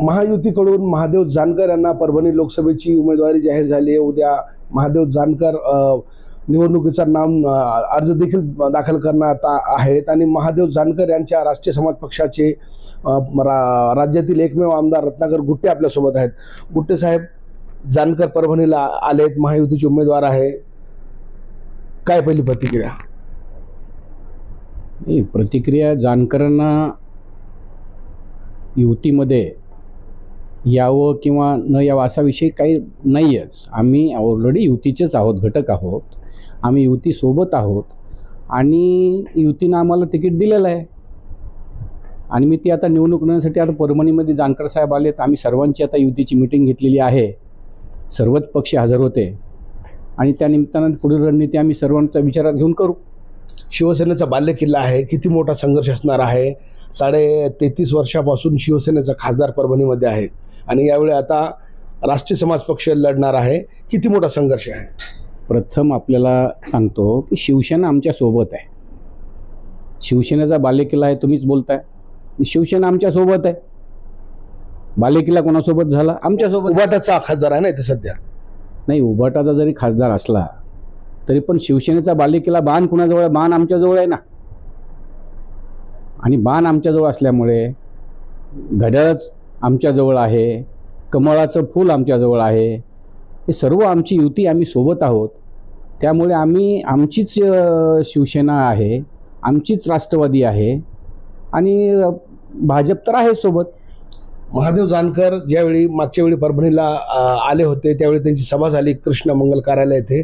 महायुतीकडून महादेव जानकर यांना परभणी लोकसभेची उमेदवारी जाहीर झाली आहे। उद्या महादेव जानकर निवडणुकीचा नाम अर्ज देखील दाखल करणार आहेत आणि महादेव जानकर यांच्या राष्ट्रीय समाज पक्षाचे राज्यातील एकमेव आमदार रत्नाकर गुट्टे आपल्यासोबत आहेत। गुट्टे साहेब, जानकर परभणीला आलेत, महायुतीचे उमेदवार आहे, काय पहिली प्रतिक्रिया? प्रतिक्रिया, जानकरांना युतीमध्ये यावं किंवा न यावं असा विषय काही नाहीच। आम्ही ऑलरेडी युतीचेच आहोत, घटक आहोत, आम्ही युतीसोबत आहोत आणि युतीनं आम्हाला तिकीट दिलेलं आहे आणि मी ती आता निवडणूक लढवण्यासाठी आता परभणीमध्ये जानकर साहेब आलेत। आम्ही सर्वांची आता युतीची मीटिंग घेतलेली आहे, सर्वच पक्ष हजर होते आणि त्या निमित्तानं पुढील रणनीती आम्ही सर्वांचा विचारात घेऊन करू। शिवसेनेचा बालेकिल्ला आहे, किती मोठा संघर्ष असणार आहे? 33.5 वर्षापासून शिवसेनेचा खासदार परभणीमध्ये आहे आणि यावेळी आता राष्ट्रीय समाज पक्ष लढणार आहे, किती मोठा संघर्ष आहे? प्रथम आपल्याला सांगतो की शिवसेना आमच्या सोबत आहे, शिवसेनेचा बालेकिल्ला आहे, तुम्हीच बोलताय, शिवसेना आमच्या सोबत आहे। बालेकिल्ला कोणासोबत झाला? आमच्यासोबत। उभाटाचा खासदार आहे ना इथे सध्या? नाही, उभाटाचा जरी खासदार असला तरी पण शिवसेनेचा बालेकिल्ला बाण कुणाजवळ आहे? बाण आमच्याजवळ आहे ना, आणि बाण आमच्याजवळ असल्यामुळे घड्याळच आमच्याजवळ आहे, कमळाचं फूल आमच्याजवळ आहे, हे सर्व आमची युती, आम्ही सोबत आहोत। त्यामुळे आमचीच शिवसेना आहे, आमचीच राष्ट्रवादी आहे आणि भाजप तर आहे सोबत। महादेव जानकर ज्यावेळी मागच्या वेळी परभणीला आले होते त्यावेळी त्यांची सभा झाली कृष्ण मंगल कार्यालय येथे,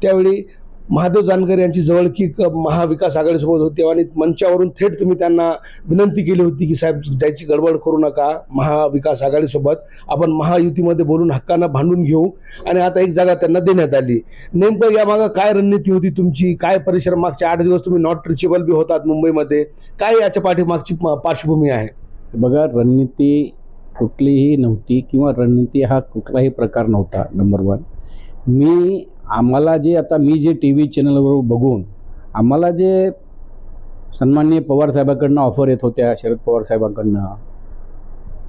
त्यावेळी महादेव जानकर यांची जवळकी महाविकास आघाडीसोबत होती आणि मंचावरून थेट तुम्ही त्यांना विनंती केली होती की साहेब जायची गडबड करू नका, महाविकास आघाडीसोबत आपण महायुतीमध्ये बोलून हक्कानं भांडून घेऊ, आणि आता एक जागा त्यांना देण्यात आली। नेमकं यामागं काय रणनीती होती तुमची? काय परिश्रम? मागचे 8 दिवस तुम्ही नॉट रिचेबल बी होतात मुंबईमध्ये, काय याच्या पाठीमागची पार्श्वभूमी आहे? बघा, रणनीती कुठलीही नव्हती किंवा रणनीती हा कुठलाही प्रकार नव्हता। नंबर 1, आम्हाला जे आता मी जे TV चॅनलवर बघून आम्हाला जे सन्माननीय पवार साहेबांकडनं ऑफर येत होत्या, शरद पवार साहेबांकडनं,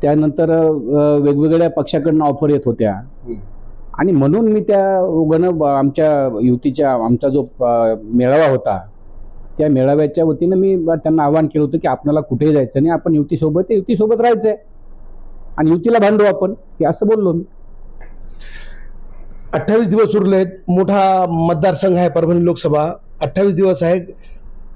त्यानंतर वेगवेगळ्या पक्षाकडनं ऑफर येत होत्या आणि म्हणून मी त्या आमच्या युतीच्या आमचा जो मेळावा होता त्या मेळाव्याच्या वतीनं मी त्यांना आवाहन केलं होतं की आपल्याला कुठेही जायचं नाही, आपण युतीसोबत राहायचं आहे आणि युतीला भांडू आपण, हे असं बोललो मी। 28 दिवस उरलेत, मोठा मतदारसंघ आहे परभणी लोकसभा, 28 दिवस आहे।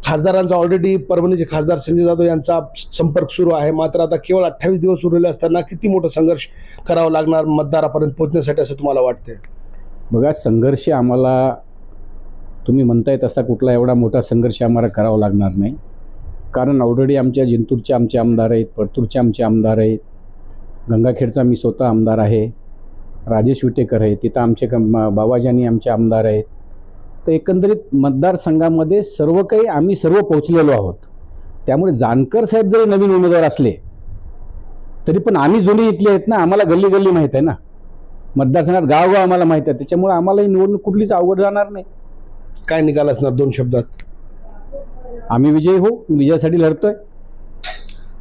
खासदारांचा ऑलरेडी परभणीचे खासदार संजय जाधव यांचा संपर्क सुरू आहे, मात्र आता केवळ 28 दिवस उरलेले असताना किती मोठा संघर्ष करावा लागणार मतदारापर्यंत पोहोचण्यासाठी असं तुम्हाला वाटते? बघा, संघर्ष आम्हाला तुम्ही म्हणताय तसा कुठला एवढा मोठा संघर्ष आम्हाला करावा लागणार नाही, कारण ऑलरेडी आमच्या जिंतूरचे आमचे आमदार आहेत, परतूरचे आमचे आमदार आहेत, गंगाखेडचा मी स्वतः आमदार आहे, राजेश विटेकर आहे, तिथं आमचे बाबाजानी आमचे आमदार आहेत। तर एकंदरीत मतदारसंघामध्ये सर्व काही आम्ही सर्व पोहोचलेलो आहोत। त्यामुळे जानकर साहेब जरी नवीन उमेदवार असले तरी पण आम्ही जुनी इथले आहेत ना, आम्हाला गल्ली गल्ली माहीत आहे ना, मतदारसंघात गावगाव आम्हाला माहीत आहे, त्याच्यामुळे आम्हाला ही निवडणूक कुठलीच अवघड जाणार नाही। काय निकाल असणार 2 शब्दात? आम्ही विजयी होऊ, विजयासाठी लढतोय।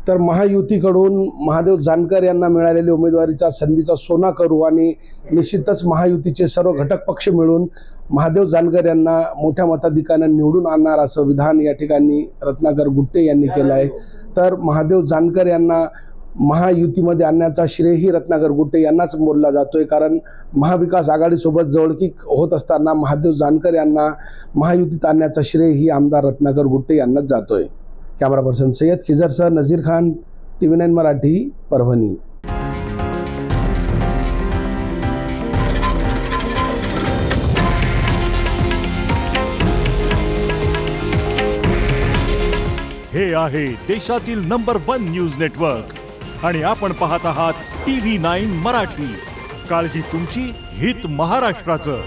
तर महायुतीकडून महादेव जानकर यांना मिळालेल्या उमेदवारीचा संधीचा सोना करू आणि निश्चितच महायुतीचे सर्व घटक पक्ष मिळून महादेव जानकर यांना मोठ्या मताधिक्यानं निवडून आणणार असं विधान या ठिकाणी रत्नाकर गुट्टे यांनी केलं आहे। तर महादेव जानकर यांना महायुतीमध्ये आणण्याचा श्रेयही रत्नाकर गुट्टे यांनाच मोडला जातोय, कारण महाविकास आघाडीसोबत जवळकी होत असताना महादेव जानकर यांना महायुतीत आणण्याचा श्रेय ही आमदार रत्नाकर गुट्टे यांनाच जातोय। कॅमेरा पर्सन सय्यद खिजरसह नजीर खान, TV9 मराठी, परभणी। हे आहे देशातील नंबर 1 न्यूज नेटवर्क आणि आपण पाहत आहात TV9 मराठी। काळजी तुमची, हित महाराष्ट्राचं।